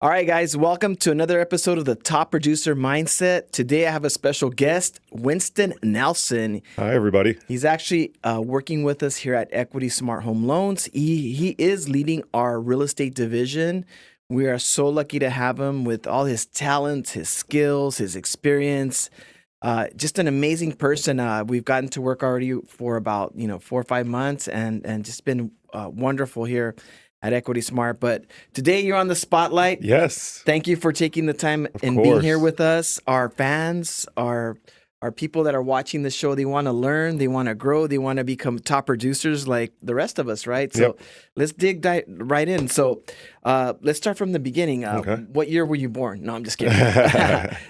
All right, guys, welcome to another episode of the Top Producer Mindset. Today I have a special guest, Winston Nelson. Hi, everybody. He's actually working with us here at Equity Smart Home Loans. He is leading our real estate division. We are so lucky to have him with all his talents, his skills, his experience. Just an amazing person. We've gotten to work already for about 4 or 5 months, and just been wonderful here at Equity Smart. But today you're on the spotlight. Yes. Thank you for taking the time and course. being here with us. Our fans, our people that are watching the show, they want to learn, they want to grow, they want to become top producers like the rest of us, right? So let's dig right in. So let's start from the beginning. Okay. What year were you born? No, I'm just kidding.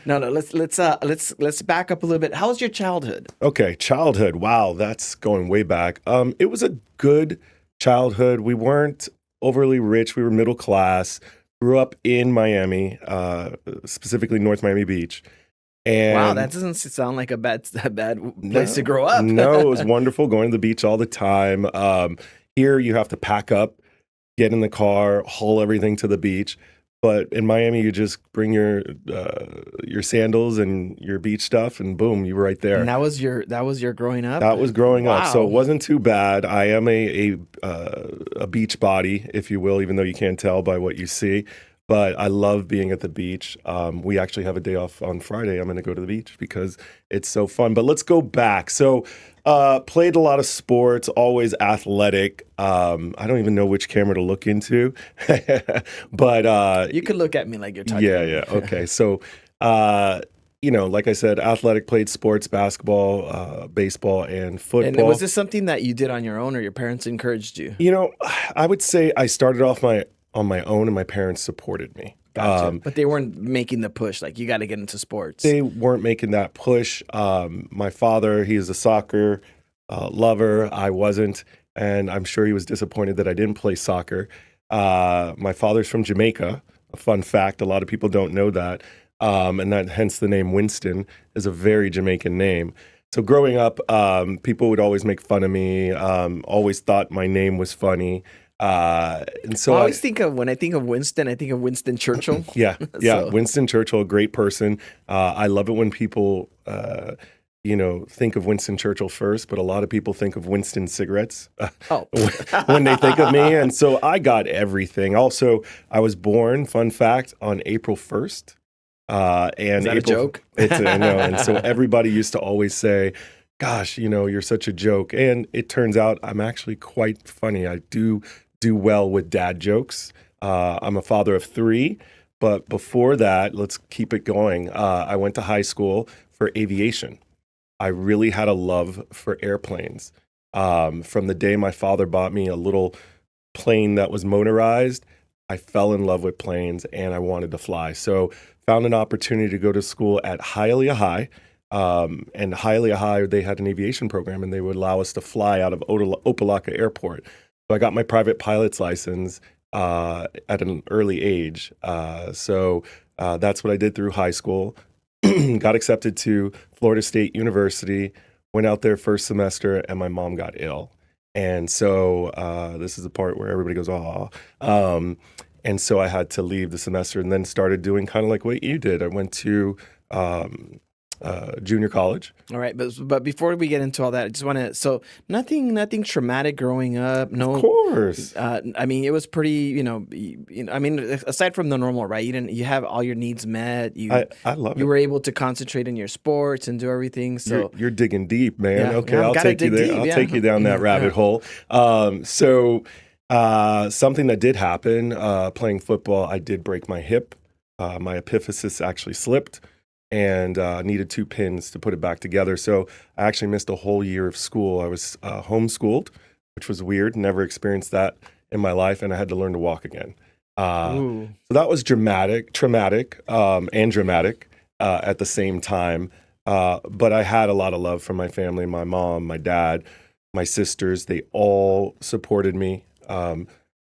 No. Let's back up a little bit. How was your childhood? Okay, childhood. Wow, that's going way back. It was a good childhood. We weren't overly rich. We were middle class. Grew up in Miami, specifically North Miami Beach. And wow, that doesn't sound like a bad place to grow up. No, it was wonderful going to the beach all the time. Here you have to pack up, get in the car, haul everything to the beach. But in Miami, you just bring your sandals and your beach stuff, and boom, you were right there. And that was your growing up. That was growing up, so Wow. it wasn't too bad. I am a beach body, if you will, even though you can't tell by what you see. But I love being at the beach. We actually have a day off on Friday. I'm going to go to the beach because it's so fun. But let's go back. So played a lot of sports, always athletic. I don't even know which camera to look into. But you could look at me like you're talking. yeah. Okay. So, like I said, athletic, played sports, basketball, baseball, and football. And was this something that you did on your own, or your parents encouraged you? I would say I started off on my own, and my parents supported me. Gotcha. But they weren't making the push, like you got to get into sports. They weren't making that push. My father, he is a soccer lover. I wasn't, and I'm sure he was disappointed that I didn't play soccer. My father's from Jamaica. A fun fact, a lot of people don't know that. And that hence the name Winston is a very Jamaican name. So growing up, people would always make fun of me, always thought my name was funny. And so I always when I think of Winston, I think of Winston Churchill. Yeah. So- Winston Churchill, a great person. I love it when people, think of Winston Churchill first, but a lot of people think of Winston cigarettes when they think of me. And so I got everything. Also, I was born, fun fact, on April 1st. And Is that a joke? I know. And so everybody used to always say, gosh, you're such a joke. And it turns out I'm actually quite funny. I do well with dad jokes. I'm a father of 3, but before that, let's keep it going. I went to high school for aviation. I really had a love for airplanes. From the day my father bought me a little plane that was motorized, I fell in love with planes and I wanted to fly. So found an opportunity to go to school at Hialeah High. And Hialeah High, they had an aviation program and they would allow us to fly out of Opelika Airport. So I got my private pilot's license at an early age. So that's what I did through high school. Got accepted to Florida State University, went out there first semester, and my mom got ill. And so this is the part where everybody goes, aw. And so I had to leave the semester and then started doing kind of like what you did. I went to junior college. All right, but before we get into all that, I just want to. So nothing traumatic growing up. No, Of course. I mean, it was pretty. I mean, aside from the normal, right? You have all your needs met. I love You it. were able to concentrate in your sports and do everything. So You're digging deep, man. Yeah, Okay, yeah, I'll gotta take you dig there. deep, I'll yeah. take you down that rabbit hole. So something that did happen, playing football, I did break my hip. My epiphysis actually slipped and needed 2 pins to put it back together. So I actually missed a whole year of school. I was homeschooled, which was weird. Never experienced that in my life, and I had to learn to walk again. So that was traumatic, and dramatic at the same time. But I had a lot of love from my family, my mom, my dad, my sisters. They all supported me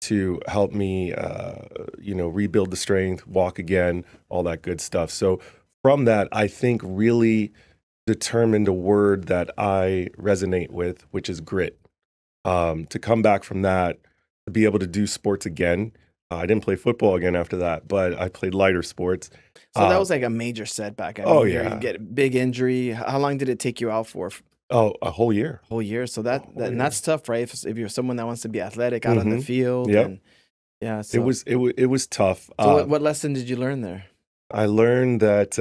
to help me, rebuild the strength, walk again, all that good stuff. So from that, I think really determined a word that I resonate with, which is grit. To come back from that, to be able to do sports again, I didn't play football again after that, but I played lighter sports. So that Uh, was like a major setback. I oh mean, you yeah. get a big injury. How long did it take you out for? Oh, a whole year. Whole year. So A that, whole and year. that's tough, right? If you're someone that wants to be athletic out on the Mm-hmm. field, Yep. and yeah. It was tough. So what lesson did you learn there? I learned that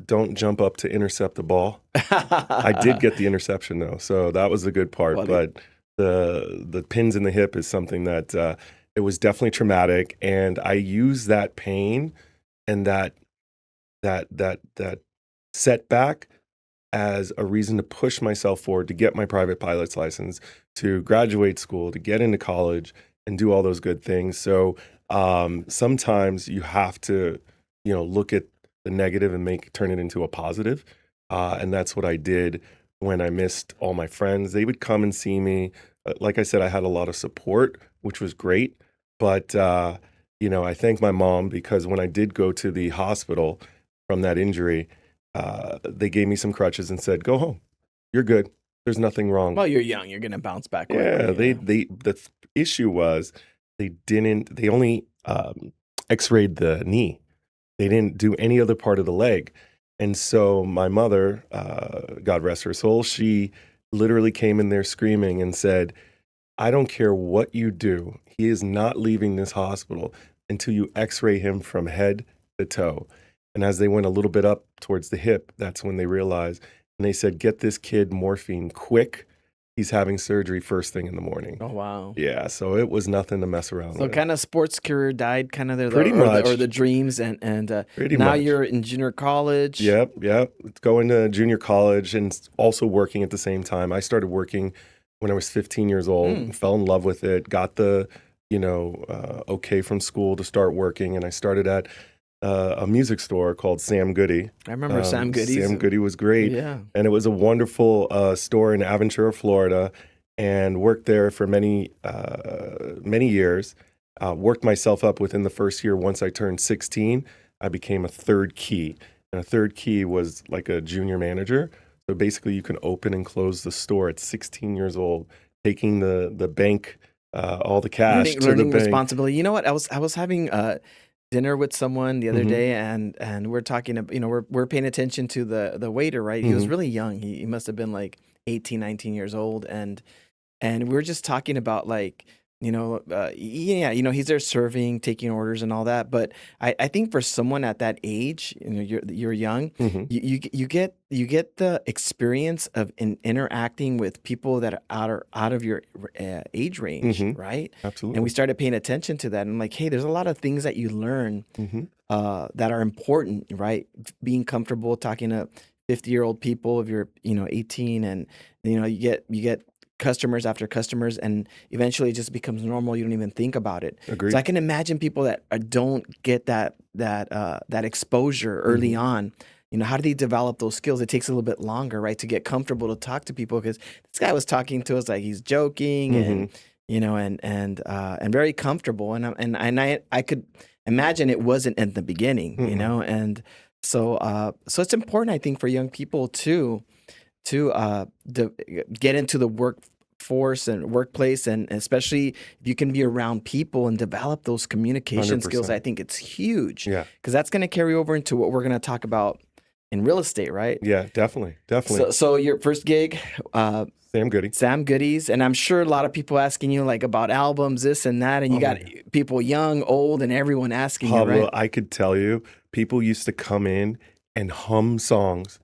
don't jump up to intercept the ball. I did get the interception though, so that was the good part. Well, But the pins in the hip is something that it was definitely traumatic, and I used that pain and that setback as a reason to push myself forward to get my private pilot's license, to graduate school, to get into college, and do all those good things. So sometimes you have to, look at the negative and turn it into a positive. And that's what I did when I missed all my friends. They would come and see me. Like I said, I had a lot of support, which was great. But I thank my mom, because when I did go to the hospital from that injury, they gave me some crutches and said, "Go home. You're good. There's nothing wrong." well, you're young. You're gonna bounce back Yeah, quickly. the issue was they only x-rayed the knee. They didn't do any other part of the leg. And so my mother, God rest her soul, she literally came in there screaming and said, "I don't care what you do. He is not leaving this hospital until you x-ray him from head to toe." And as they went a little bit up towards the hip, that's when they realized, and they said, "Get this kid morphine quick. He's having surgery first thing in the morning." Oh wow. Yeah, so it was nothing to mess around So with. kind of sports career died, kind of there, Pretty or much. the dreams, and Pretty now much. you're in junior college. Yep. Going to junior college and also working at the same time. I started working when I was 15 years old, Mm. fell in love with it, got the, okay from school to start working. And I started at a music store called Sam Goody. I remember Sam Goody's. Sam Goody was great. Yeah. And it was a wonderful store in Aventura, Florida, and worked there for many years. Worked myself up within the first year. Once I turned 16, I became a third key. And a third key was like a junior manager. So basically you can open and close the store at 16 years old, taking the bank, all the cash to the Learning bank. responsibility. You know what? I was having dinner with someone the other Mhm. day, and we're talking. We're paying attention to the waiter, right? He was Mhm. really young. He must have been like 18, 19 years old, and we were just talking about like, yeah, he's there serving, taking orders and all that. But I think for someone at that age, you're young, Mhm. you get the experience of interacting with people that are out of your age range, Mhm. right? And we Absolutely. started paying attention to that, and like, hey, there's a lot of things that you learn Mhm. that are important, right? Being comfortable talking to 50-year-old people if you're 18, and you get customers after customers, and eventually it just becomes normal. You don't even think about it. So Agreed. I can imagine people that don't get that exposure early Mhm. on. How do they develop those skills? It takes a little bit longer, right, to get comfortable to talk to people, because this guy was talking to us like he's joking, and Mhm. and very comfortable, and I could imagine it wasn't in the beginning, Mm-mm. and so it's important, I think, for young people to get into the workforce and workplace, and especially if you can be around people and develop those communication skills. I 100%. think it's huge, Yeah. because that's going to carry over into what we're going to talk about in real estate, right? Yeah, definitely. So your first gig, Sam Goody. Sam Goodies, and I'm sure a lot of people asking you like about albums, this and that, and you Oh my got God. people young, old, and everyone asking you, Pablo, right? I could tell you, people used to come in and hum songs,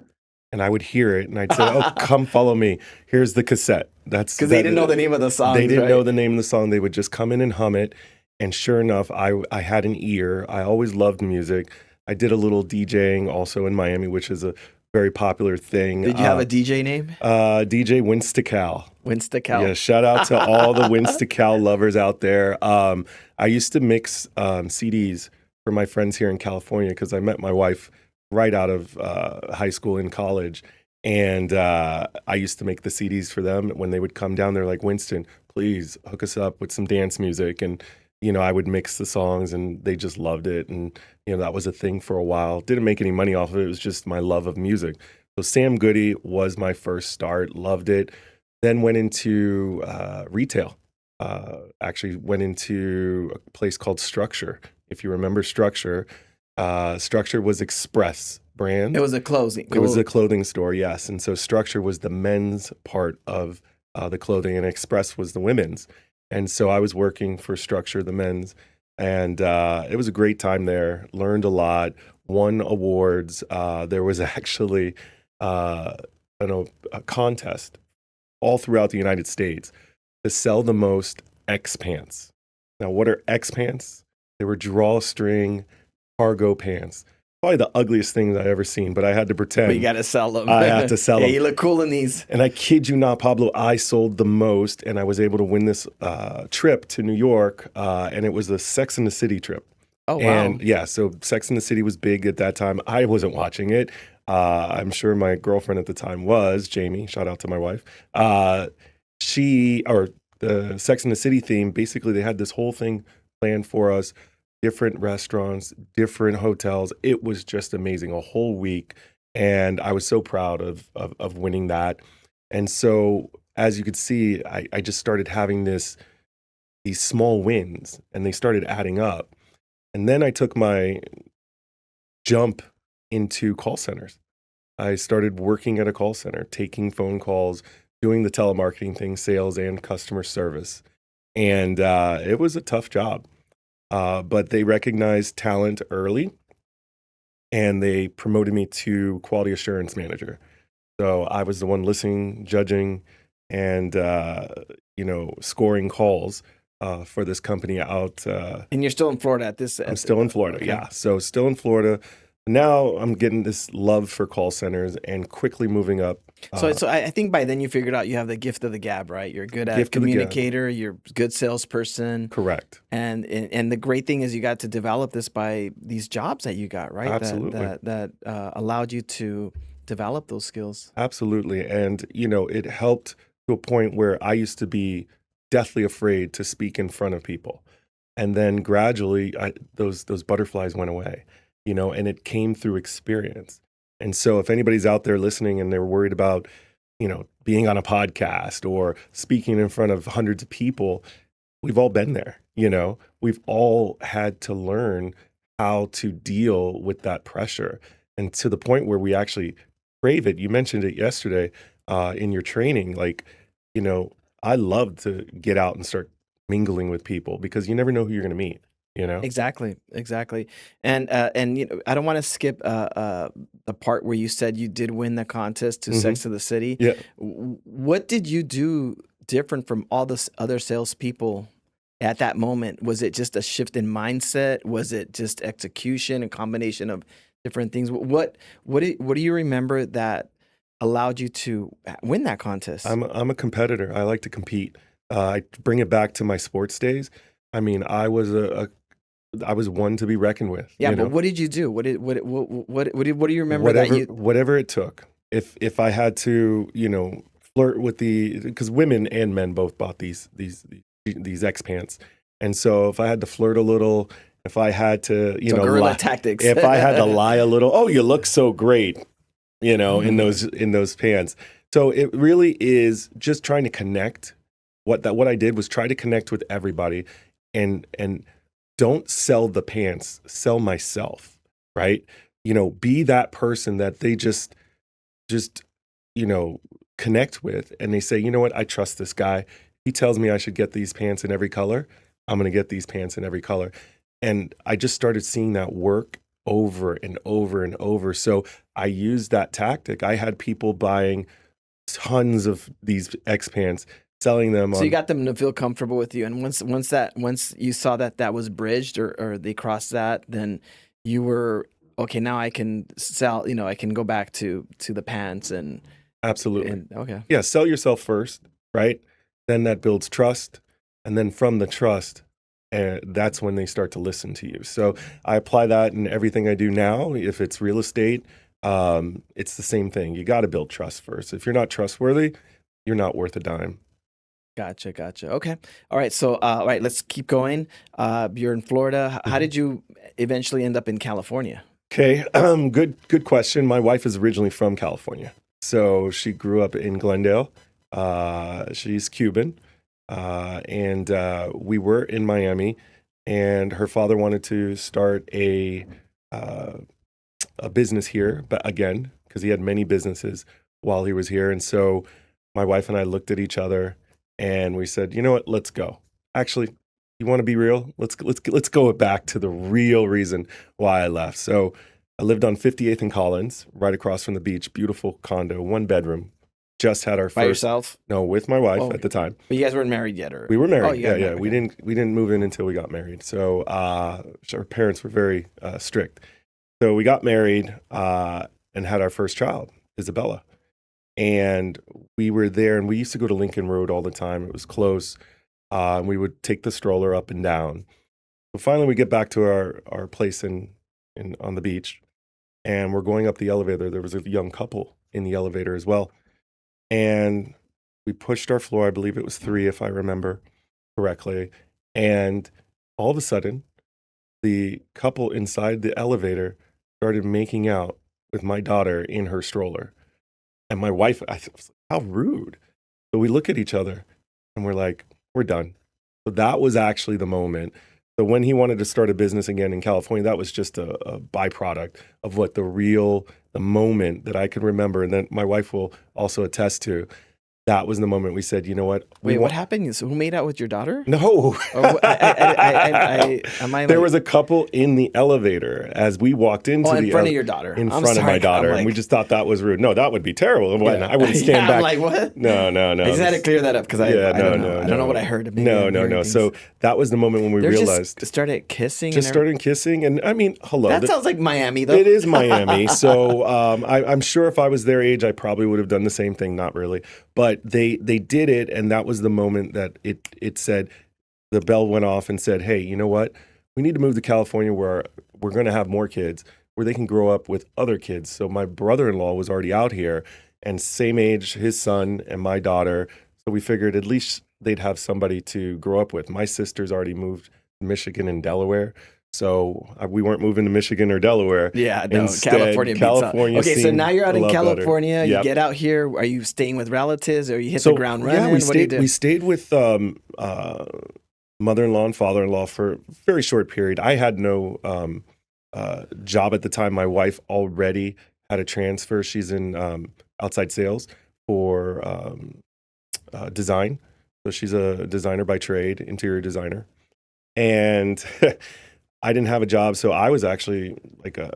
and I would hear it, and I'd say, "Oh, come follow me. Here's the cassette." That's Because they didn't know the name of the They songs, didn't know right? the name of the song. They would just come in and hum it. And sure enough, I had an ear. I always loved music. I did a little DJing also in Miami, which is a very popular thing. Did you have a DJ name? DJ Winstacal. Winstacal. Yeah, shout out to all the Winstacal lovers out there. I used to mix CDs for my friends here in California, because I met my wife right out of high school and college. And I used to make the CDs for them. When they would come down, they're like, "Winston, please hook us up with some dance music." And, I would mix the songs, and they just loved it. And, that was a thing for a while. Didn't make any money off of it. It was just my love of music. So Sam Goody was my first start. Loved it. Then went into retail. actually went into a place called Structure. If you remember Structure, Structure was Express brand. It was a closing. It was a clothing store, yes. And so Structure was the men's part of the clothing, and Express was the women's. And so I was working for Structure, the men's, and it was a great time there. Learned a lot, won awards. There was actually a contest all throughout the United States to sell the most X pants. Now, what are X pants? They were drawstring cargo pants. Probably the ugliest things I've ever seen, but I had to pretend. But you got to sell them. I have to sell them. Yeah, you look cool in these. And I kid you not, Pablo, I sold the most, and I was able to win this trip to New York, and it was the Sex and the City trip. Oh, wow. And yeah, so Sex and the City was big at that time. I wasn't watching it. I'm sure my girlfriend at the time was, Jamie, shout out to my wife. The Sex and the City theme, basically they had this whole thing planned for us, different restaurants, different hotels. It was just amazing, a whole week. And I was so proud of winning that. And so, as you could see, I just started having these small wins, and they started adding up. And then I took my jump into call centers. I started working at a call center, taking phone calls, doing the telemarketing thing, sales and customer service. And it was a tough job. But they recognized talent early, and they promoted me to quality assurance manager. So I was the one listening, judging, and scoring calls for this company out. And you're still in Florida at this? I'm still in Florida, okay. Yeah. So still in Florida. Now I'm getting this love for call centers and quickly moving up. So I think by then you figured out you have the gift of the gab, right? You're good at communicator. You're a good salesperson. Correct. And the great thing is you got to develop this by these jobs that you got, right? Absolutely. That allowed you to develop those skills. Absolutely. And, it helped to a point where I used to be deathly afraid to speak in front of people. And then gradually those butterflies went away, and it came through experience. And so if anybody's out there listening and they're worried about, being on a podcast or speaking in front of hundreds of people, we've all been there, We've all had to learn how to deal with that pressure, and to the point where we actually crave it. You mentioned it yesterday in your training. I love to get out and start mingling with people because you never know who you're going to meet. Exactly. And I don't want to skip the part where you said you did win the contest to Sex of the City. Yeah. What did you do different from all the other salespeople at that moment? Was it just a shift in mindset? Was it just execution, a combination of different things? What do you remember that allowed you to win that contest? I'm a competitor. I like to compete. I bring it back to my sports days. I mean, I was I was one to be reckoned with. Yeah, but what did you do? What do you remember whatever it took. If I had to, flirt with because women and men both bought these X pants, and so if I had to flirt a little, if I had to, guerrilla tactics. If I had to lie a little, oh, you look so great, in those pants. So it really is just trying to connect. What I did was try to connect with everybody, and don't sell the pants, sell myself, right? Be that person that they just connect with, and they say, you know what, I trust this guy. He tells me I should get these pants in every color. I'm going to get these pants in every color. And I just started seeing that work over and over and over. So I used that tactic. I had people buying tons of these X pants, selling them. So you got them to feel comfortable with you, and once you saw that was bridged or they crossed that, then you were okay. Now I can sell. I can go back to the pants and absolutely. Okay. Yeah, sell yourself first, right? Then that builds trust, and then from the trust, that's when they start to listen to you. So I apply that in everything I do now. If it's real estate, it's the same thing. You got to build trust first. If you're not trustworthy, you're not worth a dime. Gotcha. Okay. All right. So, all right, let's keep going. You're in Florida. How did you eventually end up in California? Okay. Good question. My wife is originally from California. So she grew up in Glendale. She's Cuban. and we were in Miami, and her father wanted to start a business here, but again, because he had many businesses while he was here. And so my wife and I looked at each other and we said, you know what, let's go. Actually, you want to be real? Let's go back to the real reason why I left. So I lived on 58th and Collins, right across from the beach, beautiful condo, 1 bedroom. Just had our By first. yourself? No, with my wife at the time. But you guys weren't married yet, or we were married. Oh, you got Yeah. married. We didn't move in until we got married. So our parents were very strict. So we got married and had our first child, Isabella. And we were there, and we used to go to Lincoln Road all the time. It was close. And we would take the stroller up and down. But finally, we get back to our place on the beach, and we're going up the elevator. There was a young couple in the elevator as well. And we pushed our floor. I believe it was 3, if I remember correctly. And all of a sudden, the couple inside the elevator started making out with my daughter in her stroller. And my wife, I was like, how rude. So we look at each other and we're like, we're done. So that was actually the moment. So when he wanted to start a business again in California, that was just a byproduct of what the moment that I can remember. And then my wife will also attest to. That was the moment we said, you know what? Wait, what happened? So who made out with your daughter? No. There was a couple in the elevator as we walked into in front of your daughter. In front of my daughter. And we just thought that was rude. No, that would be terrible. Yeah. I wouldn't stand back. I'm like, what? No. I just had to clear that up because I don't know what I heard. No. So that was the moment when we realized. Just started kissing. Started kissing. And I mean, hello. That sounds like Miami, though. It is Miami. So I'm sure if I was their age, I probably would have done the same thing. Not really. But they did it, and that was the moment that it said, the bell went off and said, hey, you know what? We need to move to California where we're going to have more kids, where they can grow up with other kids. So my brother-in-law was already out here, and same age, his son and my daughter. So we figured at least they'd have somebody to grow up with. My sister's already moved to Michigan and Delaware. So we weren't moving to Michigan or Delaware. Yeah, no, Instead, California. Okay, so now you're out in California. Yep. You get out here. Are you staying with relatives, or you hit the ground running? Yeah, we stayed with mother-in-law and father-in-law for a very short period. I had no job at the time. My wife already had a transfer. She's in outside sales for design. So she's a designer by trade, interior designer. And I didn't have a job, so I was actually like a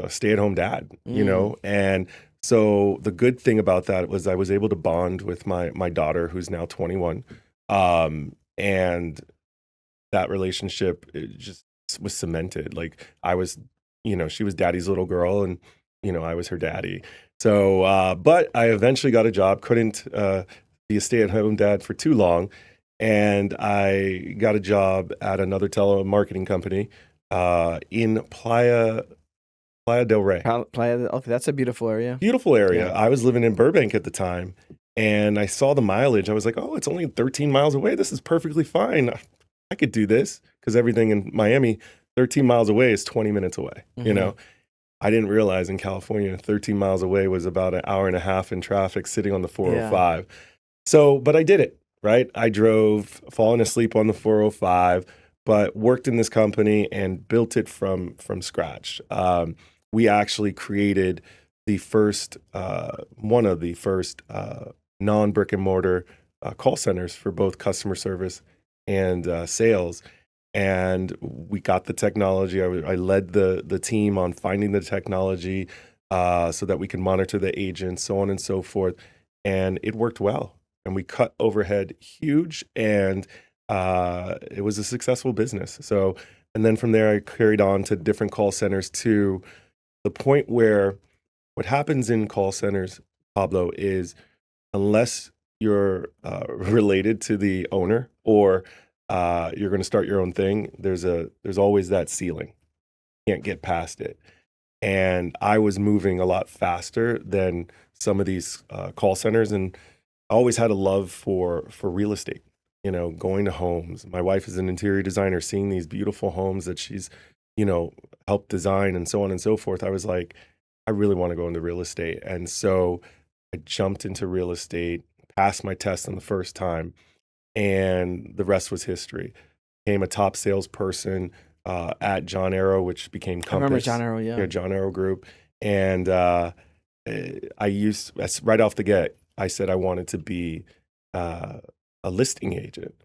stay-at-home dad, you know? And so the good thing about that was I was able to bond with my daughter, who's now 21. And that relationship, it just was cemented. Like I was, she was daddy's little girl, and, I was her daddy. So, but I eventually got a job, couldn't be a stay-at-home dad for too long. And I got a job at another telemarketing company in Playa del Rey. Okay, that's a beautiful area. Beautiful area. Yeah. I was living in Burbank at the time, and I saw the mileage. I was like, oh, it's only 13 miles away. This is perfectly fine. I could do this, because everything in Miami, 13 miles away is 20 minutes away. I didn't realize in California, 13 miles away was about an hour and a half in traffic sitting on the 405. Yeah. So, but I did it. Right? I drove, falling asleep on the 405, but worked in this company and built it from scratch. We actually created one of the first non-brick and mortar call centers for both customer service and sales. And we got the technology. I led the team on finding the technology so that we could monitor the agents, so on and so forth. And it worked well. And we cut overhead huge, and it was a successful business. So, and then from there, I carried on to different call centers to the point where what happens in call centers, Pablo, is unless you're related to the owner or you're going to start your own thing, there's always that ceiling. You can't get past it. And I was moving a lot faster than some of these call centers, and I always had a love for real estate, going to homes. My wife is an interior designer, seeing these beautiful homes that she's, helped design and so on and so forth. I was like, I really want to go into real estate. And so I jumped into real estate, passed my test on the first time, and the rest was history. Became a top salesperson at John Arrow, which became Compass. I remember John Arrow, yeah. John Arrow Group. And right off the get, I said I wanted to be a listing agent.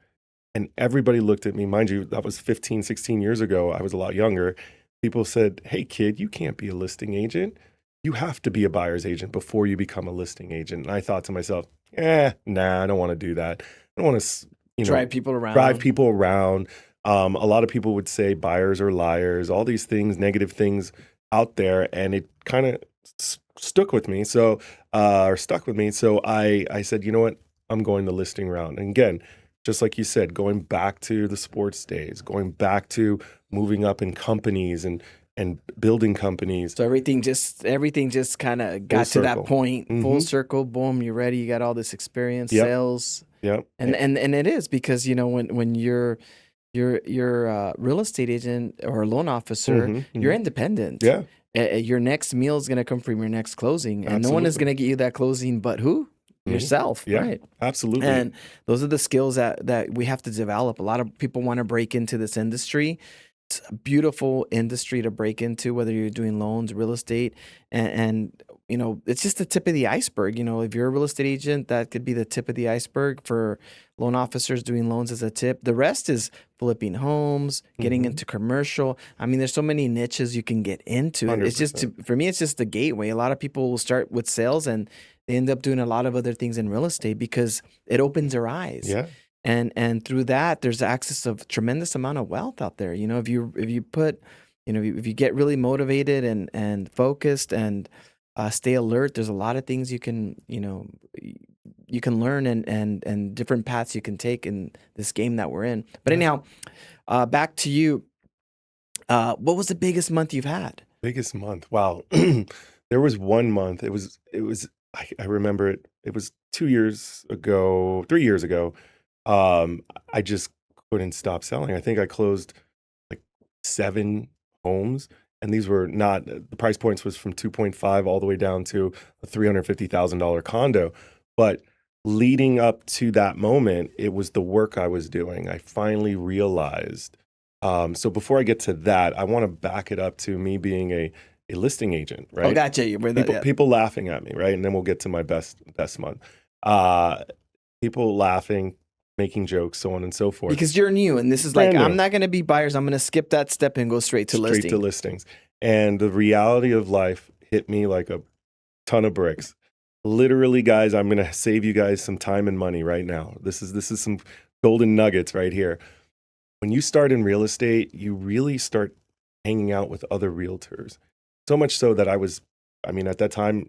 And everybody looked at me. Mind you, that was 15, 16 years ago. I was a lot younger. People said, hey, kid, you can't be a listing agent. You have to be a buyer's agent before you become a listing agent. And I thought to myself, nah, I don't want to do that. I don't want to, drive people around. A lot of people would say buyers are liars, all these things, negative things out there. And it kind of stuck with me. So I said, you know what? I'm going the listing route. And again, just like you said, going back to the sports days, going back to moving up in companies and building companies. So everything just kind of got to that point, full circle, boom, you're ready. You got all this experience, sales. Yep. And it is because, when you're a real estate agent or a loan officer, you're independent. Yeah. Your next meal is going to come from your next closing. And Absolutely. no one is going to get you that closing but who? Yourself, yeah, right? Absolutely. And those are the skills that we have to develop. A lot of people want to break into this industry. It's a beautiful industry to break into, whether you're doing loans, real estate, and it's just the tip of the iceberg. If you're a real estate agent, that could be the tip of the iceberg for loan officers doing loans as a tip. The rest is flipping homes, getting into commercial. I mean, there's so many niches you can get into. 100%. It's just, for me, it's just the gateway. A lot of people will start with sales and they end up doing a lot of other things in real estate because it opens their eyes. Yeah. And through that, there's access of tremendous amount of wealth out there. If you get really motivated and focused and stay alert, there's a lot of things you can learn and different paths you can take in this game that we're in. But anyhow, back to you. What was the biggest month you've had? Biggest month? Wow. There was one month. It was. I remember it. It was 3 years ago. I just couldn't stop selling. I think I closed like 7 homes, and these were not, the price points was from 2.5 all the way down to a $350,000 condo. But leading up to that moment, it was the work I was doing. I finally realized. So before I get to that, I want to back it up to me being a listing agent, right? Oh, gotcha. People laughing at me, right? And then we'll get to my best month. People laughing, making jokes, so on and so forth. Because you're new, and this is like, I'm not going to be buyers. I'm going to skip that step and go straight to listings. And the reality of life hit me like a ton of bricks. Literally, guys, I'm going to save you guys some time and money right now. This is some golden nuggets right here. When you start in real estate, you really start hanging out with other realtors. So much so that at that time,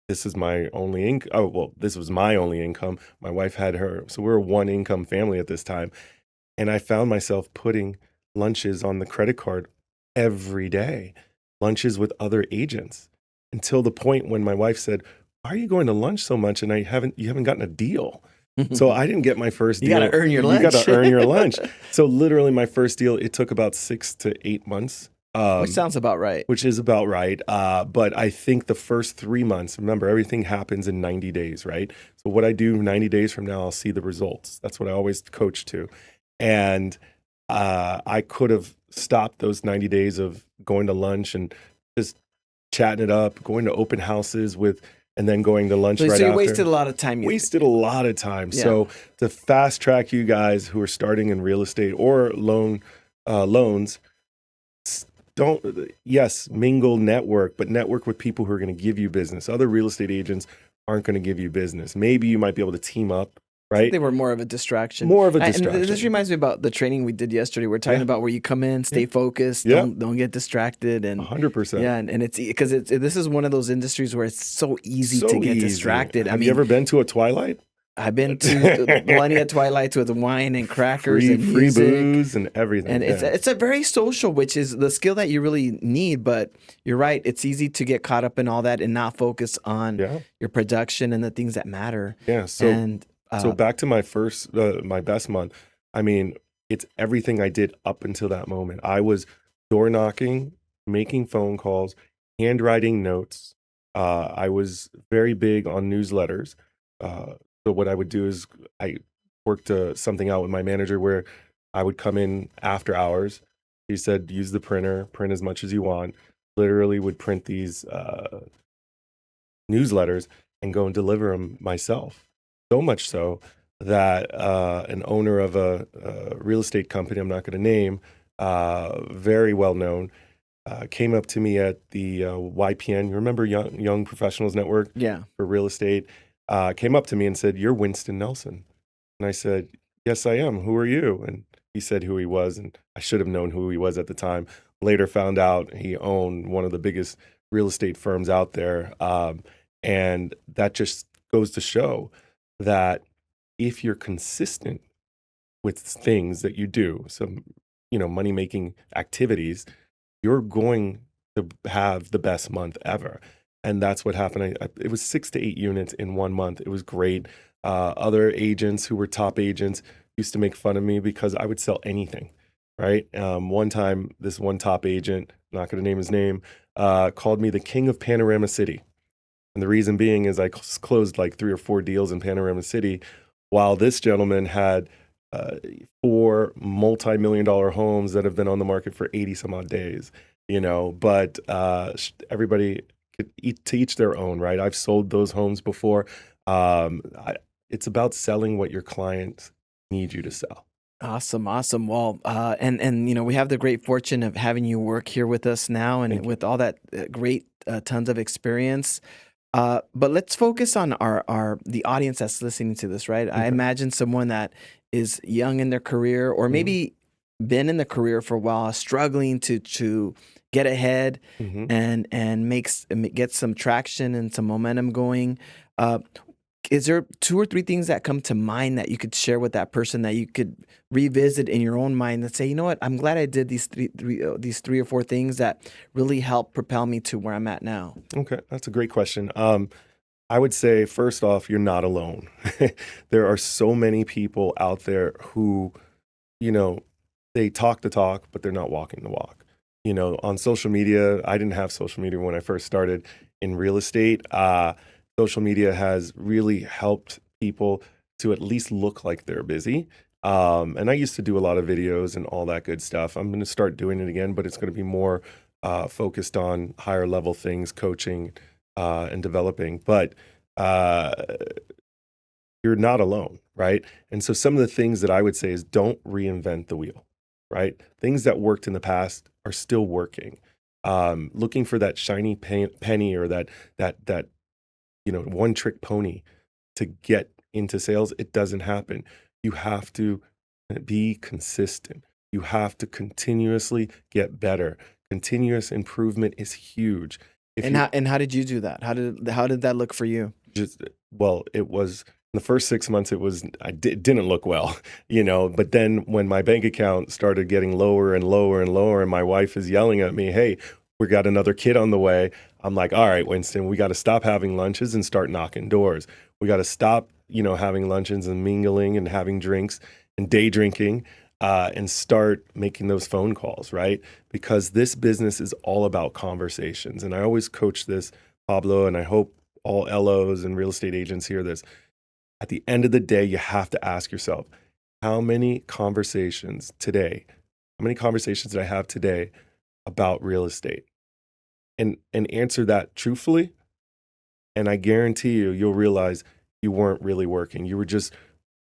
this is my only income. Oh, well, this was my only income. My wife had her. So we were a one income family at this time. And I found myself putting lunches on the credit card every day, lunches with other agents, until the point when my wife said, why are you going to lunch so much? And you haven't gotten a deal. So I didn't get my first deal. You got to earn your lunch. You got to earn your lunch. So literally my first deal, it took about 6 to 8 months. Which sounds about right. Which is about right. But I think the first 3 months, remember, everything happens in 90 days, right? So what I do 90 days from now, I'll see the results. That's what I always coach to. And I could have stopped those 90 days of going to lunch and just chatting it up, going to open houses and then going to lunch right after. So you wasted a lot of time. Wasted a lot of time. Yeah. So to fast track you guys who are starting in real estate or loans, mingle, network, but network with people who are going to give you business. Other real estate agents aren't going to give you business. Maybe you might be able to team up, right? They were more of a distraction. And this reminds me about the training we did yesterday. We're talking about where you come in, stay focused, don't get distracted, and 100%. Yeah, and it's because this is one of those industries where it's so easy to get distracted. Have you ever been to a Twilight? I've been to plenty of Twilights with wine and crackers and music. Free booze and everything. And it's a very social, which is the skill that you really need. But you're right. It's easy to get caught up in all that and not focus on your production and the things that matter. Yeah. So back to my best month. I mean, it's everything I did up until that moment. I was door knocking, making phone calls, handwriting notes. I was very big on newsletters. So what I would do is worked something out with my manager where I would come in after hours. He said, use the printer, print as much as you want. Literally would print these newsletters and go and deliver them myself. So much so that an owner of a real estate company, I'm not going to name, very well known, came up to me at the YPN. You remember Young Professionals Network? Yeah. For real estate. Came up to me and said, "You're Winston Nelson." And I said, "Yes, I am. Who are you?" And he said who he was, and I should have known who he was at the time. Later found out he owned one of the biggest real estate firms out there. And that just goes to show that if you're consistent with things that you do, some, money-making activities, you're going to have the best month ever. And that's what happened. It was 6 to 8 units in 1 month. It was great. Other agents who were top agents used to make fun of me because I would sell anything, right? One time, this one top agent, not going to name his name, called me the king of Panorama City. And the reason being is I closed like 3 or 4 deals in Panorama City, while this gentleman had 4 multi-million-dollar homes that have been on the market for 80 some odd days, but everybody could to each their own, right? I've sold those homes before. It's about selling what your clients need you to sell. Awesome. Well, and we have the great fortune of having you work here with us now, and with all that great tons of experience. But let's focus on the audience that's listening to this, right? I imagine someone that is young in their career, or maybe been in the career for a while, struggling to get ahead and get some traction and some momentum going. Is there 2 or 3 things that come to mind that you could share with that person that you could revisit in your own mind and say, you know what, I'm glad I did these three or 4 things that really helped propel me to where I'm at now? Okay, that's a great question. I would say, first off, you're not alone. There are so many people out there who, they talk the talk, but they're not walking the walk. On social media, I didn't have social media when I first started in real estate. Social media has really helped people to at least look like they're busy. And I used to do a lot of videos and all that good stuff. I'm going to start doing it again, but it's going to be more focused on higher level things, coaching and developing. But you're not alone, right? And so some of the things that I would say is don't reinvent the wheel, right? Things that worked in the past are still working. Looking for that shiny penny or that one trick pony to get into sales, it doesn't happen. You have to be consistent. You have to continuously get better. Continuous improvement is huge. And how did you do that? How did that look for you? It was in the first 6 months. It didn't look well, But then when my bank account started getting lower and lower and lower, and my wife is yelling at me, "Hey, we got another kid on the way." I'm like, "All right, Winston, we got to stop having lunches and start knocking doors. We got to stop, having luncheons and mingling and having drinks and day drinking, and start making those phone calls," right? Because this business is all about conversations. And I always coach this, Pablo, and I hope all LOs and real estate agents hear this. At the end of the day, you have to ask yourself, how many conversations did I have today about real estate? And answer that truthfully, and I guarantee you'll realize you weren't really working. You were just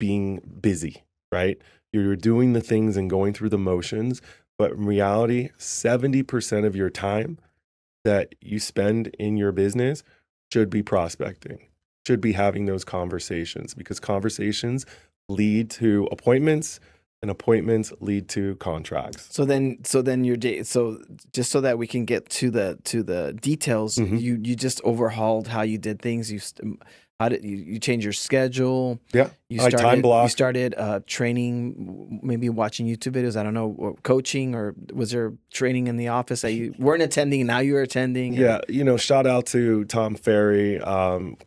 being busy, right? You were doing the things and going through the motions, but in reality, 70% of your time that you spend in your business should be prospecting, should be having those conversations, because conversations lead to appointments, and appointments lead to contracts. So then your day. So just so that we can get to the details, you just overhauled how you did things. How did you change your schedule? Yeah, I time block. You started training, maybe watching YouTube videos. I don't know, or coaching, or was there training in the office that you weren't attending? Now you're attending. Yeah, shout out to Tom Ferry.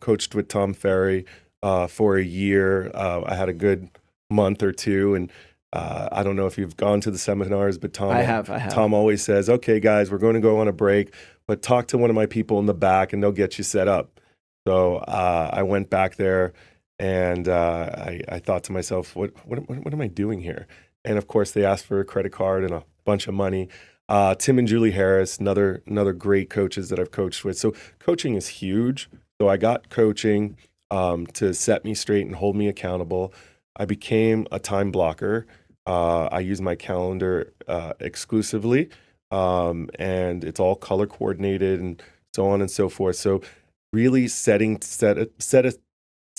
Coached with Tom Ferry for a year. I had a good month or two, and I don't know if you've gone to the seminars, but Tom, I have. Tom always says, "Okay, guys, we're going to go on a break, but talk to one of my people in the back, and they'll get you set up." So I went back there, And I thought to myself, what am I doing here? And of course, they asked for a credit card and a bunch of money. Tim and Julie Harris, another great coaches that I've coached with. So coaching is huge. So I got coaching to set me straight and hold me accountable. I became a time blocker. I use my calendar exclusively, and it's all color coordinated and so on and so forth. So really set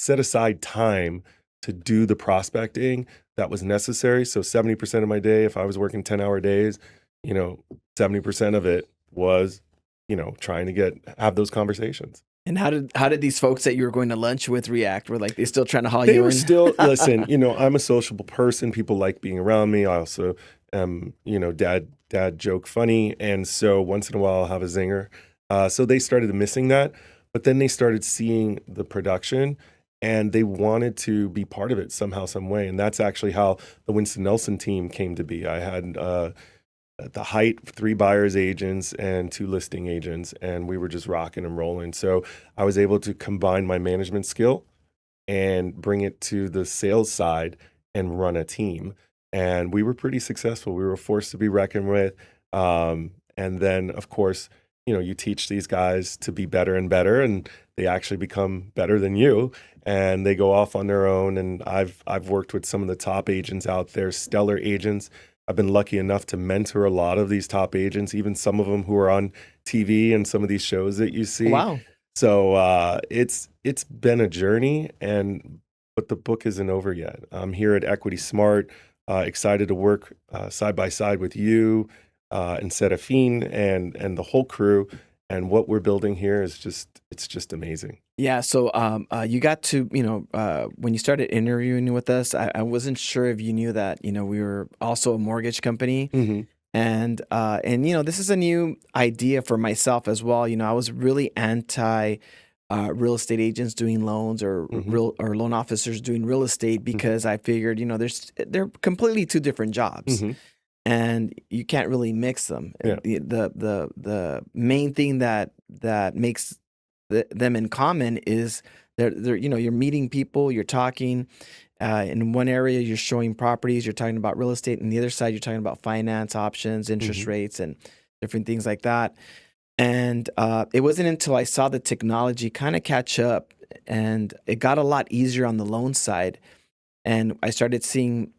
aside time to do the prospecting that was necessary. So 70% of my day, if I was working 10-hour days, 70% of it was, trying to have those conversations. And how did these folks that you were going to lunch with react? Were they still trying to haul They you were in? still, listen, I'm a sociable person. People like being around me. I also am, dad joke funny. And so once in a while I'll have a zinger. So they started missing that, but then they started seeing the production and they wanted to be part of it somehow, some way. And that's actually how the Winston Nelson team came to be. I had at the height 3 buyers agents and 2 listing agents, and we were just rocking and rolling. So I was able to combine my management skill and bring it to the sales side and run a team. And we were pretty successful. We were forced to be reckoned with. And then, of course, you teach these guys to be better and better, and they actually become better than you, and they go off on their own. And I've worked with some of the top agents out there, stellar agents. I've been lucky enough to mentor a lot of these top agents, even some of them who are on TV and some of these shows that you see. Wow. So it's been a journey, but the book isn't over yet. I'm here at Equity Smart, excited to work side by side with you and Serafine and the whole crew. And what we're building here is just amazing. Yeah. So you got to, when you started interviewing with us, I wasn't sure if you knew that, we were also a mortgage company. Mm-hmm. And this is a new idea for myself as well. I was really anti real estate agents doing loans or loan officers doing real estate because I figured, they're completely 2 different jobs. Mm-hmm. And you can't really mix them. Yeah. The main thing that makes them in common is they're you're meeting people, you're talking. In one area, you're showing properties, you're talking about real estate. And the other side, you're talking about finance options, interest rates, and different things like that. And it wasn't until I saw the technology kind of catch up, and it got a lot easier on the loan side. And I started seeing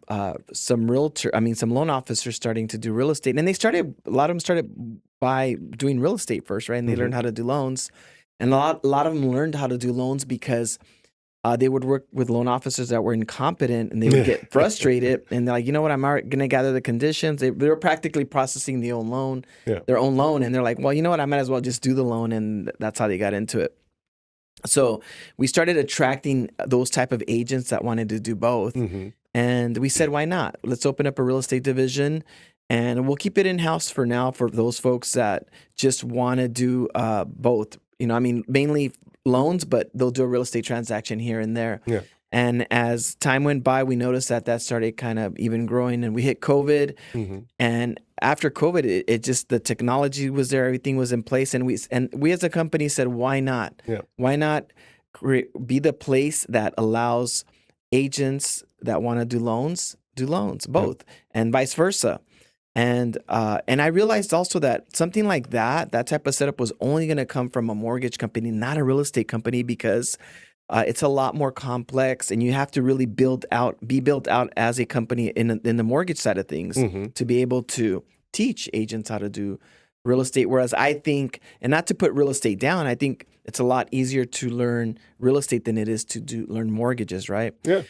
some loan officers starting to do real estate. And a lot of them started by doing real estate first, right? And they learned how to do loans. And a lot of them learned how to do loans because they would work with loan officers that were incompetent, and they would get frustrated. And they're like, you know what, I'm going to gather the conditions. They were practically processing their own loan. And they're like, well, you know what, I might as well just do the loan. And that's how they got into it. So we started attracting those type of agents that wanted to do both. And we said, why not? Let's open up a real estate division, and we'll keep it in-house for now for those folks that just want to do both. Mainly loans, but they'll do a real estate transaction here and there. Yeah. And as time went by, we noticed that started kind of even growing, and we hit COVID. And after COVID, it just, the technology was there, everything was in place, and we as a company said, why not? Yeah. Why not be the place that allows agents that want to do loans both, and vice versa. And I realized also that something like that type of setup was only going to come from a mortgage company, not a real estate company, because it's a lot more complex, and you have to really be built out as a company in the mortgage side of things to be able to teach agents how to do real estate. Whereas I think, and not to put real estate down, I think it's a lot easier to learn real estate than it is to learn mortgages, right? Yeah.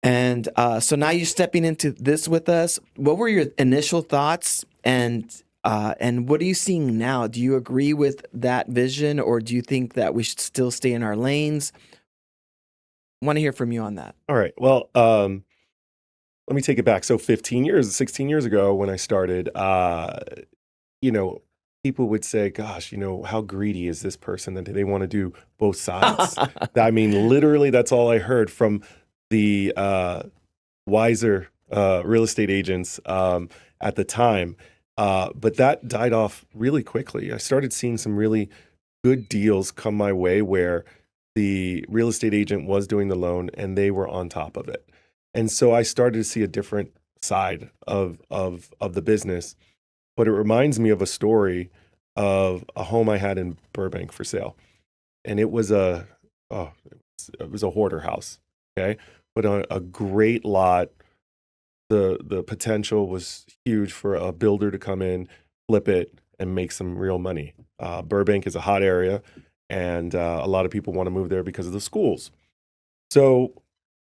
And so now you're stepping into this with us. What were your initial thoughts, and what are you seeing now? Do you agree with that vision, or do you think that we should still stay in our lanes? I want to hear from you on that. All right. Well, let me take it back. So 16 years ago when I started, people would say, gosh, how greedy is this person that they want to do both sides? Literally, that's all I heard from the wiser real estate agents at the time. But that died off really quickly. I started seeing some really good deals come my way where the real estate agent was doing the loan and they were on top of it. And so I started to see a different side of the business. But it reminds me of a story of a home I had in Burbank for sale. And it was a hoarder house. Okay. But a great lot. The potential was huge for a builder to come in, flip it, and make some real money. Burbank is a hot area, and a lot of people want to move there because of the schools. So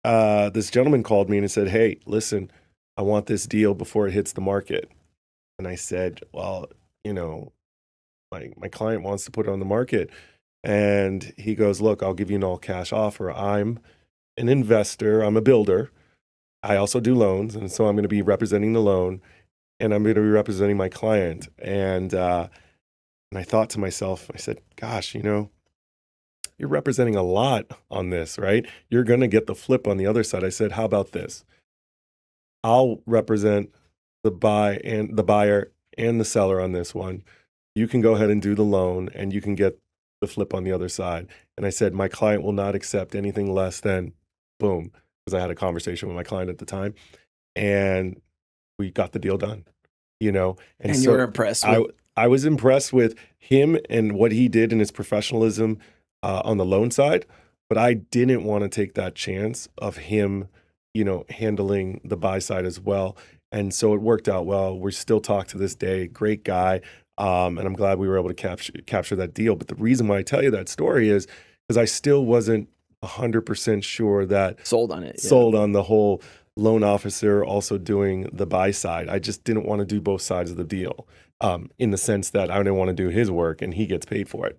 this gentleman called me and said, "Hey, listen, I want this deal before it hits the market." And I said, "Well, my client wants to put it on the market." And he goes, "Look, I'll give you an all cash offer. I'm an investor. I'm a builder. I also do loans, and so I'm going to be representing the loan, and I'm going to be representing my client." And I thought to myself, I said, "Gosh, you're representing a lot on this, right? You're going to get the flip on the other side." I said, "How about this? I'll represent the buyer and the seller on this one. You can go ahead and do the loan, and you can get the flip on the other side." And I said, "My client will not accept anything less than," boom, because I had a conversation with my client at the time, and we got the deal done, And And you so were impressed with I was impressed with him and what he did in his professionalism on the loan side, but I didn't want to take that chance of him, handling the buy side as well. And so it worked out well. We still talk to this day. Great guy. And I'm glad we were able to capture that deal. But the reason why I tell you that story is because I still wasn't 100% sure that sold on it. sold on the whole loan officer also doing the buy side. I just didn't want to do both sides of the deal, in the sense that I didn't want to do his work and he gets paid for it.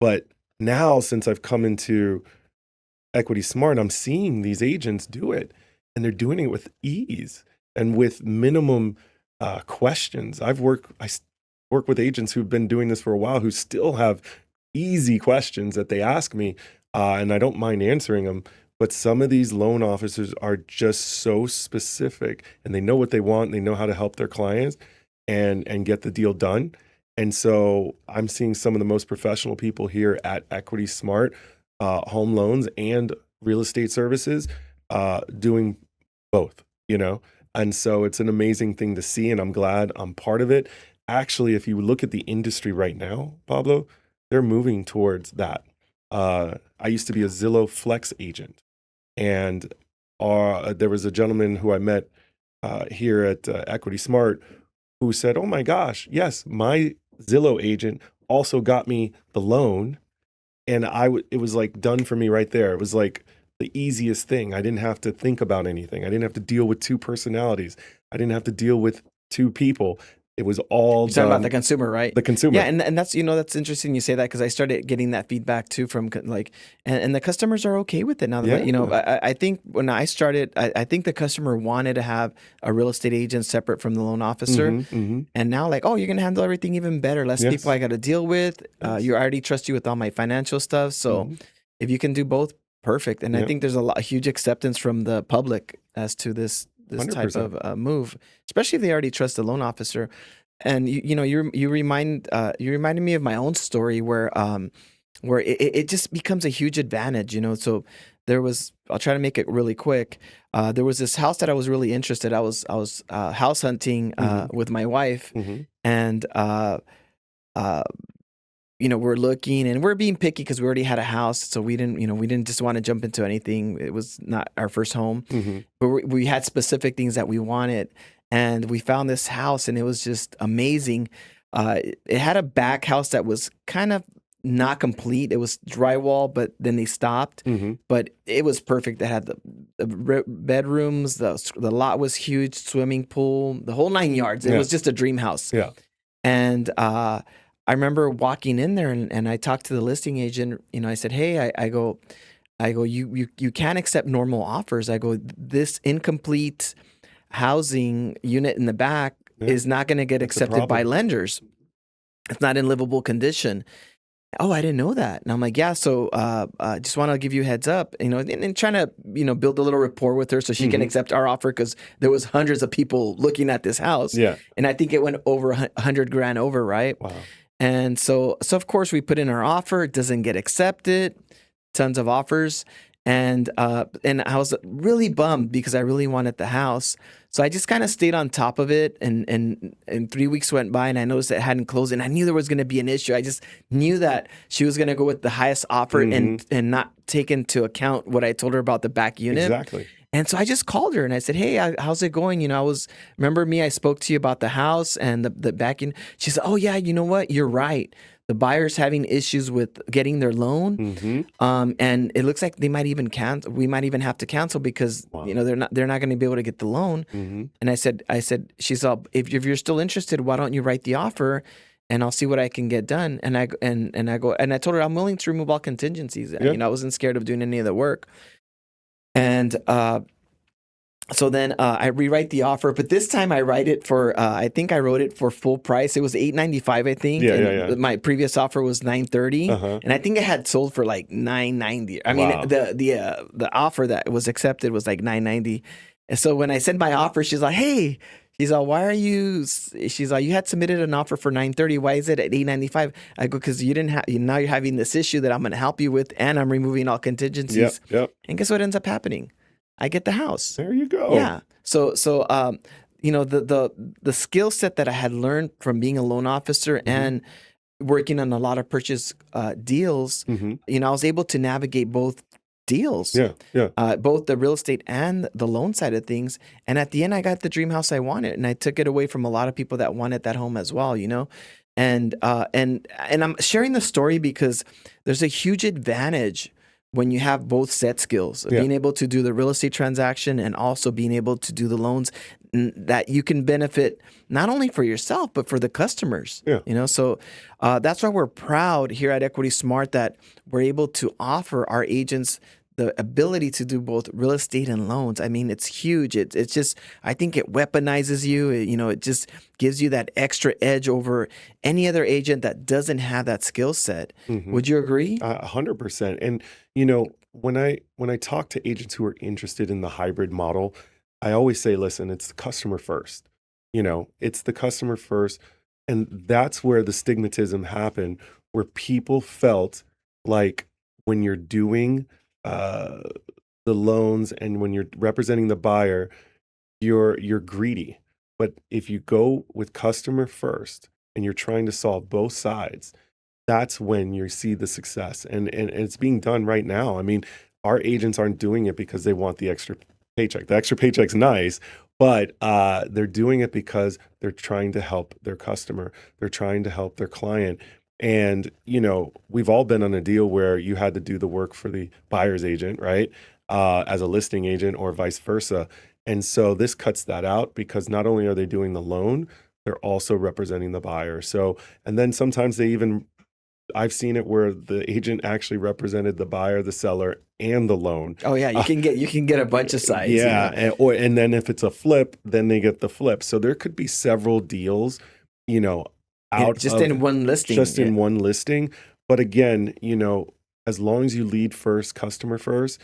But now, since I've come into Equity Smart, I'm seeing these agents do it, and they're doing it with ease and with minimum questions. I work with agents who've been doing this for a while who still have easy questions that they ask me, and I don't mind answering them. But some of these loan officers are just so specific, and they know what they want, and they know how to help their clients and get the deal done. And so I'm seeing some of the most professional people here at Equity Smart, home loans and real estate services, doing both, And so it's an amazing thing to see, and I'm glad I'm part of it. Actually, if you look at the industry right now, Pablo, they're moving towards that. I used to be a Zillow Flex agent, and there was a gentleman who I met here at Equity Smart who said, "Oh my gosh, yes, my Zillow agent also got me the loan," and it was like done for me right there. It was like the easiest thing. I didn't have to think about anything. I didn't have to deal with two personalities. I didn't have to deal with two people. It was all You're talking done. about the consumer, right? The consumer. Yeah, and that's that's interesting you say that, because I started getting that feedback too from and the customers are okay with it now. Yeah. I think when I started, I think the customer wanted to have a real estate agent separate from the loan officer, and now oh, you're gonna handle everything even better. Less Yes. people I got to deal with. You already trust you with all my financial stuff, so if you can do both, perfect. And I think there's a huge acceptance from the public as to this 100%. type of move, especially if they already trust the loan officer. And you reminded me of my own story where it just becomes a huge advantage, So I'll try to make it really quick. There was this house that I was really interested. I was house hunting with my wife, and we're looking and we're being picky because we already had a house, so we didn't just want to jump into anything. It was not our first home, but we had specific things that we wanted, and we found this house, and it was just amazing. It had a back house that was kind of not complete. It was drywall, but then they stopped. But it was perfect. It had the bedrooms. The lot was huge, swimming pool, the whole 9 yards. It was just a dream house. Yeah. And I remember walking in there, and I talked to the listing agent. I said, "Hey, I go, you can't accept normal offers." I go, "This incomplete housing unit in the back is not going to get accepted by lenders. It's not in livable condition." "Oh, I didn't know that." And I'm like, "Yeah, so I just want to give you a heads up, and trying to, build a little rapport with her so she can accept our offer, because there was hundreds of people looking at this house. Yeah. And I think it went over $100,000 over, right? Wow. And so of course we put in our offer. It doesn't get accepted. tons of offers. And I was really bummed because I really wanted the house. So I just kind of stayed on top of it, and 3 weeks went by, and I noticed it hadn't closed, and I knew there was going to be an issue. I just knew that she was going to go with the highest offer and not take into account what I told her about the back unit. Exactly. And so I just called her and I said, "Hey, how's it going? Remember me? I spoke to you about the house and the back unit." She said, "Oh yeah, you know what? You're right. The buyer's having issues with getting their loan, and it looks like they might even cancel. We might even have to cancel because they're not going to be able to get the loan." And I said, she's all, if you're still interested, why don't you write the offer, and I'll see what I can get done. And I told her I'm willing to remove all contingencies. Yeah. I wasn't scared of doing any of the work, and so then I rewrite the offer, but this time I write it for I think I wrote it for full price. It was $895, I think. Yeah. My previous offer was $930, and I think it had sold for like $990. I mean, the offer that was accepted was like $990. And so when I sent my offer, she's like, "Hey." She's like, "Why are you?" She's like, "You had submitted an offer for $930. Why is it at $895?" I go, "Because you didn't have. Now you're having this issue that I'm going to help you with, and I'm removing all contingencies." Yep. And guess what ends up happening? I get the house. There you go. Yeah. So the skill set that I had learned from being a loan officer and working on a lot of purchase deals, I was able to navigate both deals. Yeah. Both the real estate and the loan side of things. And at the end, I got the dream house I wanted, and I took it away from a lot of people that wanted that home as well. And I'm sharing the story because there's a huge advantage when you have both set skills of being able to do the real estate transaction and also being able to do the loans, that you can benefit not only for yourself, but for the customers. So that's why we're proud here at Equity Smart that we're able to offer our agents the ability to do both real estate and loans. I mean, it's huge. It's just, I think it weaponizes you. It just gives you that extra edge over any other agent that doesn't have that skill set. Would you agree? 100%. And when I talk to agents who are interested in the hybrid model, I always say, listen, it's the customer first. It's the customer first, and that's where the stigmatism happened, where people felt like when you're doing the loans and when you're representing the buyer, you're greedy. But if you go with customer first and you're trying to solve both sides, that's when you see the success. And it's being done right now. I mean, our agents aren't doing it because they want the extra paycheck. The extra paycheck's nice, but they're doing it because they're trying to help their customer. They're trying to help their client. And, we've all been on a deal where you had to do the work for the buyer's agent, right? As a listing agent or vice versa. And so this cuts that out because not only are they doing the loan, they're also representing the buyer. So, and then sometimes I've seen it where the agent actually represented the buyer, the seller, and the loan. Oh yeah, you can get a bunch of sides. Yeah, and then if it's a flip, then they get the flip. So there could be several deals, in one listing. Just in one listing. But again, as long as you lead first, customer first,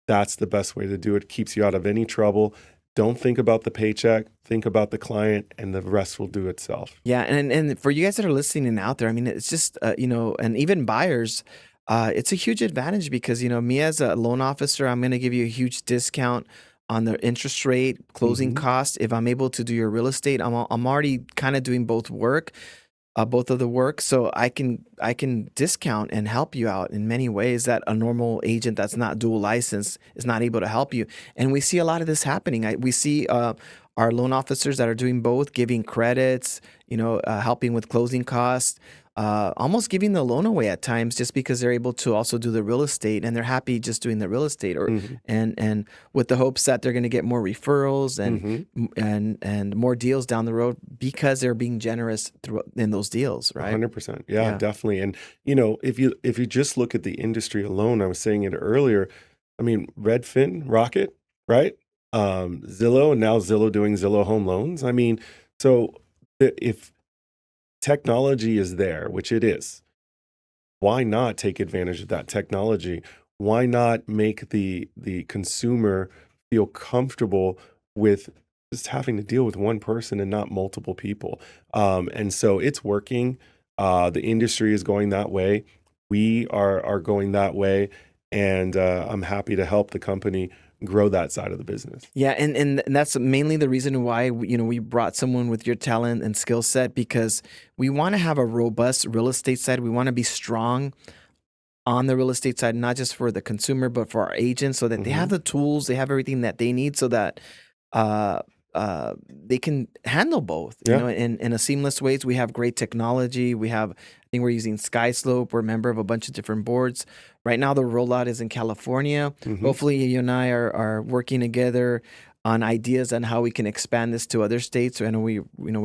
that's the best way to do it. Keeps you out of any trouble. Don't think about the paycheck. Think about the client, and the rest will do itself. Yeah, and for you guys that are listening out there, I mean, it's just and even buyers, it's a huge advantage because me as a loan officer, I'm going to give you a huge discount on the interest rate, closing costs. If I'm able to do your real estate, I'm already kind of doing both of the work, so I can discount and help you out in many ways that a normal agent that's not dual licensed is not able to help you. And we see a lot of this happening. We see our loan officers that are doing both, giving credits, helping with closing costs, almost giving the loan away at times just because they're able to also do the real estate, and they're happy just doing the real estate, or and with the hopes that they're going to get more referrals and more deals down the road because they're being generous in those deals, right? 100%. Yeah, definitely. And if you just look at the industry alone, I was saying it earlier. I mean, Redfin, Rocket, right? Zillow, and now Zillow doing Zillow Home Loans. I mean, so if technology is there, which it is, why not take advantage of that technology? Why not make the consumer feel comfortable with just having to deal with one person and not multiple people? And so it's working. The industry is going that way. We are going that way. and I'm happy to help the company grow that side of the business. Yeah, and that's mainly the reason why we brought someone with your talent and skill set, because we want to have a robust real estate side. We want to be strong on the real estate side, not just for the consumer, but for our agents, so that they have the tools, they have everything that they need, so that uh, they can handle both, Yeah. in a seamless ways. We have great technology. I think we're using SkySlope. We're a member of a bunch of different boards. Right now, the rollout is in California. Hopefully, you and I are working together on ideas on how we can expand this to other states. I know we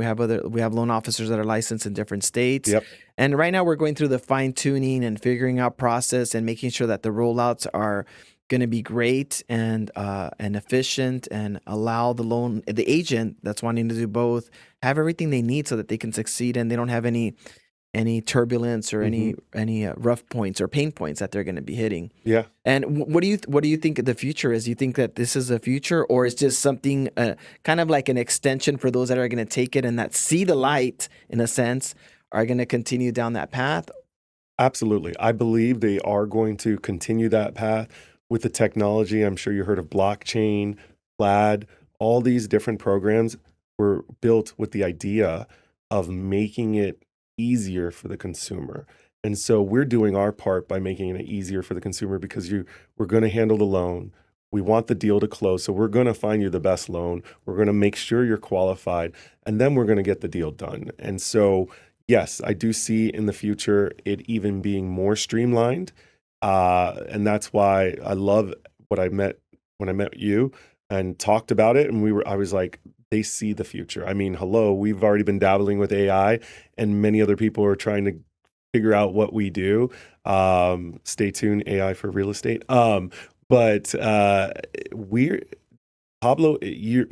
have loan officers that are licensed in different states. Yep. And right now we're going through the fine tuning and figuring out process and making sure that the rollouts are going to be great and efficient, and allow the agent that's wanting to do both have everything they need so that they can succeed, and they don't have any turbulence or any rough points or pain points that they're going to be hitting. Yeah. And what do you think the future is? Do you think that this is the future, or is just something kind of like an extension for those that are going to take it and that see the light, in a sense, are going to continue down that path? Absolutely. I believe they are going to continue that path with the technology. I'm sure you heard of blockchain, Plaid, all these different programs were built with the idea of making it easier for the consumer. And so we're doing our part by making it easier for the consumer, because we're going to handle the loan. We want the deal to close. So we're going to find you the best loan. We're going to make sure you're qualified, and then we're going to get the deal done. And so, yes, I do see in the future it even being more streamlined. And that's why I love when I met you and talked about it. And I was like, they see the future. I mean, hello, we've already been dabbling with AI, and many other people are trying to figure out what we do. Stay tuned, AI for real estate. But Pablo, you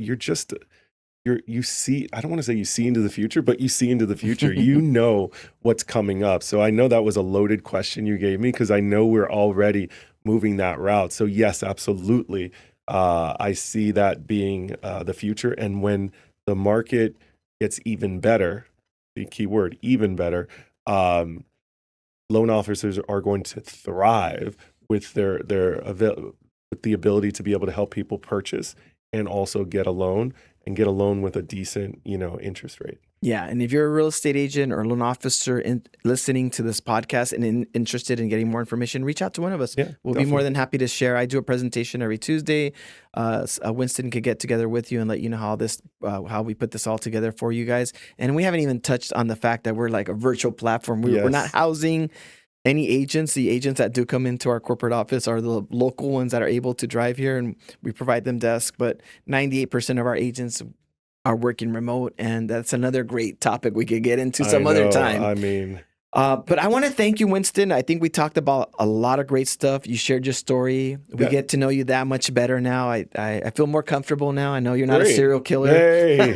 see, I don't want to say you see into the future, but you see into the future. You know what's coming up. So I know that was a loaded question you gave me, because I know we're already moving that route. So yes, absolutely. I see that being the future. And when the market gets even better, the key word, even better, loan officers are going to thrive with with the ability to be able to help people purchase and also get a loan, and get a loan with a decent, interest rate. Yeah, and if you're a real estate agent or loan officer listening to this podcast and interested in getting more information, reach out to one of us. Yeah, we'll be more than happy to share. I do a presentation every Tuesday. Winston could get together with you and let you know how we put this all together for you guys. And we haven't even touched on the fact that we're like a virtual platform. We're not housing any agents. The agents that do come into our corporate office are the local ones that are able to drive here, and we provide them desk. But 98% of our agents are working remote, and that's another great topic we could get into some other time. I mean, but I want to thank you, Winston. I think we talked about a lot of great stuff. You shared your story. We get to know you that much better now. I feel more comfortable now. I know you're not a serial killer. Hey.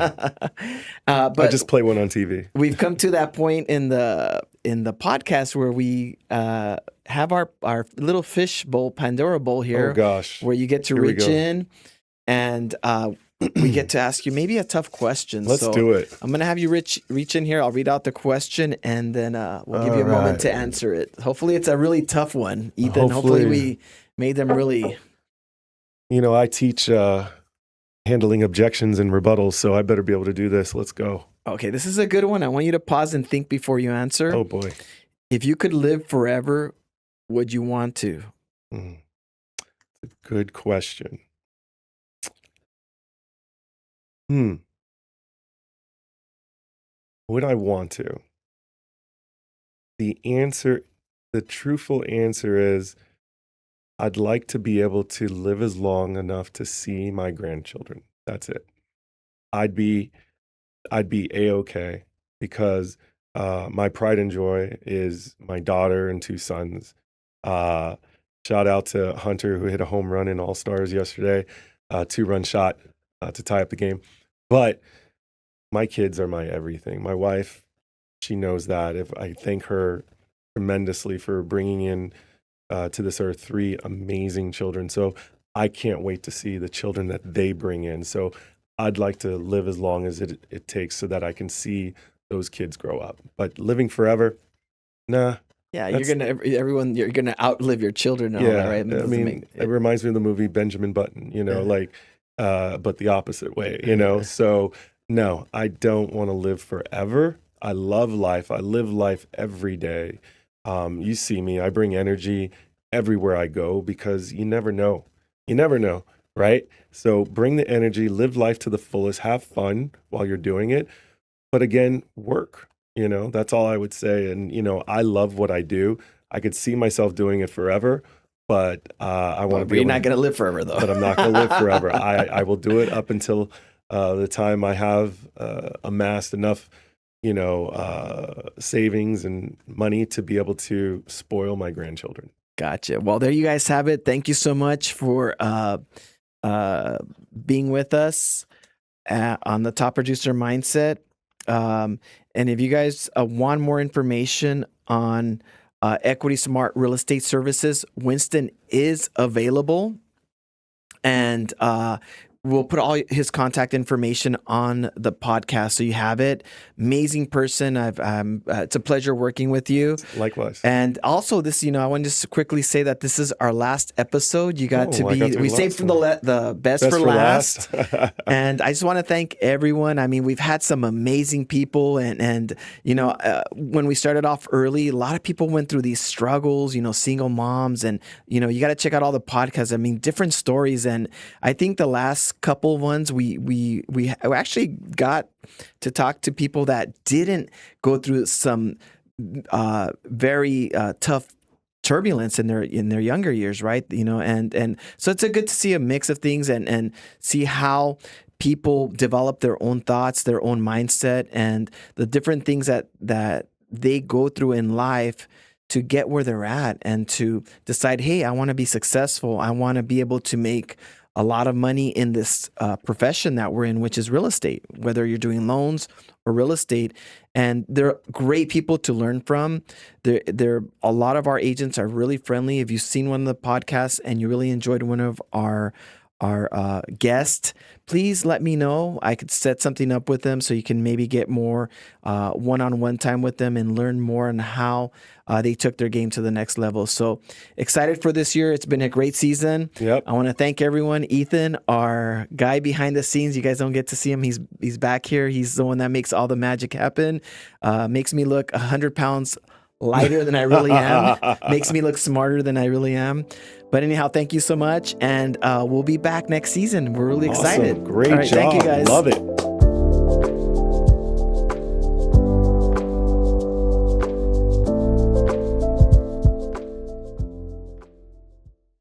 But I just play one on TV. We've come to that point in the podcast where we have our little fish bowl, Pandora bowl here. Oh gosh. Where you get to reach in and we get to ask you maybe a tough question. Let's do it. I'm going to have you reach in here. I'll read out the question, and then we'll give you a moment to answer it. Hopefully it's a really tough one, Ethan. Hopefully we made them really... I teach handling objections and rebuttals, so I better be able to do this. Let's go. Okay, this is a good one. I want you to pause and think before you answer. Oh boy. If you could live forever, would you want to? Good question. Would I want to? The truthful answer is, I'd like to be able to live as long enough to see my grandchildren. That's it. I'd be A-okay, because my pride and joy is my daughter and two sons. Shout out to Hunter, who hit a home run in All-Stars yesterday, 2-run shot to tie up the game. But my kids are my everything. My wife, she knows that. If I thank her tremendously for bringing in to this earth 3 amazing children. So I can't wait to see the children that they bring in. So I'd like to live as long as it takes so that I can see those kids grow up. But living forever, nah, Yeah, That's- you're gonna outlive your children and all that, right? I mean, it reminds me of the movie Benjamin Button, but the opposite way. So no, I don't want to live forever. I love life. I live life every day. You see me, I bring energy everywhere I go because you never know. You never know, right? So bring the energy, live life to the fullest, have fun while you're doing it. But again, work, that's all I would say. And, I love what I do. I could see myself doing it forever, but I want to be You're not going to live forever, though. But I'm not going to live forever. I will do it up until the time I have amassed enough, savings and money to be able to spoil my grandchildren. Gotcha. Well, there you guys have it. Thank you so much for being with us on the Top Producer Mindset. And if you guys want more information on Equity Smart Real Estate Services, Winston is available. And we'll put all his contact information on the podcast so you have it. Amazing person. It's a pleasure working with you. Likewise. And also this, I want to just quickly say that this is our last episode. We saved from the best for last. And I just want to thank everyone. I mean, we've had some amazing people and when we started off early, a lot of people went through these struggles, single moms, and you got to check out all the podcasts. I mean, different stories. And I think the last couple ones we actually got to talk to people that didn't go through some very tough turbulence in their younger years, right? And so it's good to see a mix of things and see how people develop their own thoughts, their own mindset, and the different things that they go through in life to get where they're at and to decide, hey, I want to be successful. I want to be able to make a lot of money in this profession that we're in, which is real estate, whether you're doing loans or real estate. And they're great people to learn from. A lot of our agents are really friendly. If you've seen one of the podcasts and you really enjoyed one of our guests, please let me know. I could set something up with them so you can maybe get more one-on-one time with them and learn more on how they took their game to the next level. So excited for this year. It's been a great season. Yep. I want to thank everyone. Ethan, our guy behind the scenes, you guys don't get to see him. He's back here. He's the one that makes all the magic happen. Makes me look 100 pounds lighter than I really am. Makes me look smarter than I really am. But anyhow, thank you so much. And we'll be back next season. We're really excited. Great all right, job. Thank you guys. Love it.